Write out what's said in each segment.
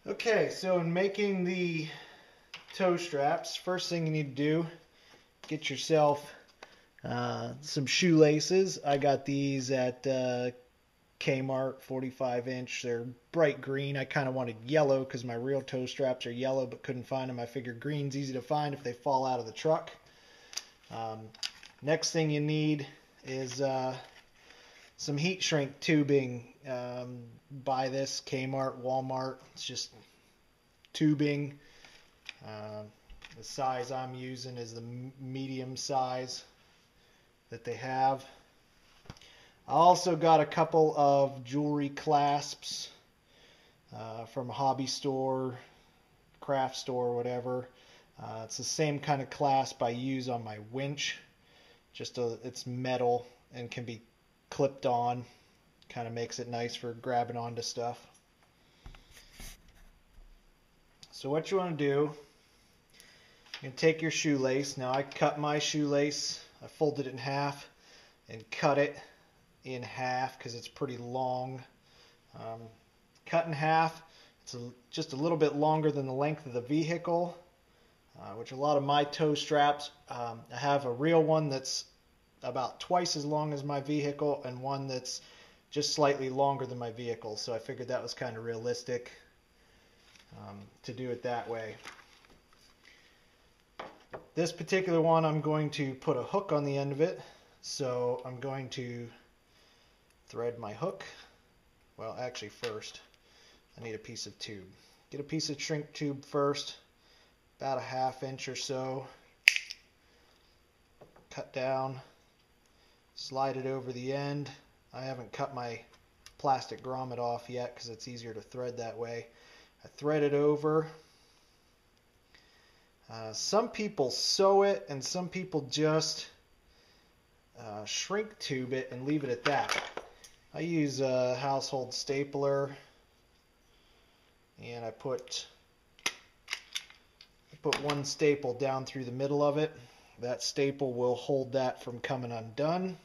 Okay, so in making the toe straps, first thing you need to do, get yourself some shoelaces. I got these at Kmart, 45 inch. They're bright green. I kind of wanted yellow because my real toe straps are yellow, but couldn't find them. I figured green's easy to find if they fall out of the truck. Next thing you need is some heat shrink tubing. Buy this, Kmart, Walmart. It's just tubing. The size I'm using is the medium size that they have. I also got a couple of jewelry clasps from a hobby store, craft store, whatever. It's the same kind of clasp I use on my winch. It's metal and can be clipped on. Kind of makes it nice for grabbing onto stuff. So what you want to do, you're going to take your shoelace. Now I cut my shoelace, I folded it in half and cut it in half because it's pretty long. Cut in half, it's just a little bit longer than the length of the vehicle, which a lot of my toe straps, I have a real one that's about twice as long as my vehicle and one that's just slightly longer than my vehicle, so I figured that was kind of realistic to do it that way. This particular one, I'm going to put a hook on the end of it, so I'm going to thread my hook. Well, actually first, I need a piece of tube. Get a piece of shrink tube first, about a 1/2 inch or so. Cut down, slide it over the end. I haven't cut my plastic grommet off yet because it's easier to thread that way. I thread it over. Some people sew it and some people just shrink tube it and leave it at that. I use a household stapler and I put one staple down through the middle of it. That staple will hold that from coming undone.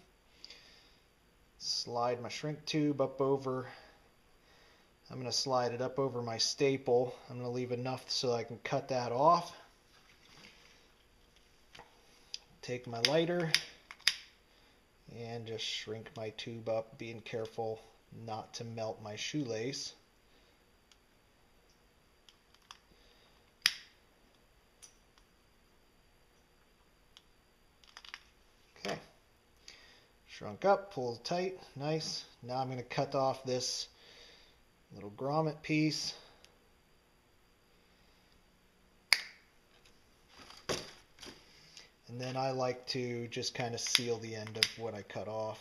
Slide my shrink tube up over. I'm going to slide it up over my staple. I'm going to leave enough so I can cut that off. Take my lighter and just shrink my tube up, being careful not to melt my shoelace. Okay. Shrunk up, pull tight, nice. Now I'm going to cut off this little grommet piece. And then I like to just kind of seal the end of what I cut off.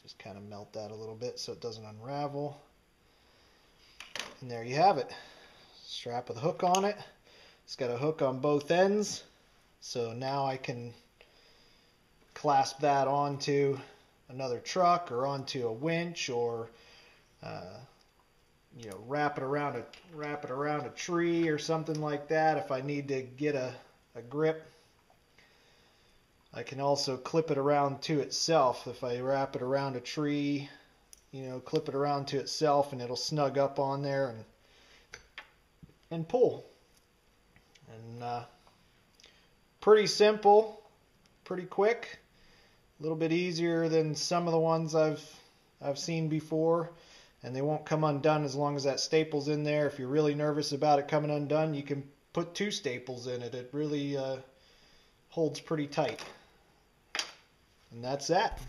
Just kind of melt that a little bit so it doesn't unravel. And there you have it. Strap with a hook on it. It's got a hook on both ends. So now I can clasp that onto another truck or onto a winch, or wrap it around a tree or something like that if I need to get a grip. I can also clip it around to itself. If I wrap it around a tree, clip it around to itself and it'll snug up on there and pull. And pretty simple, pretty quick, a little bit easier than some of the ones I've seen before, and they won't come undone as long as that staple's in there. If you're really nervous about it coming undone, you can put 2 staples in it. It really holds pretty tight. And that's that.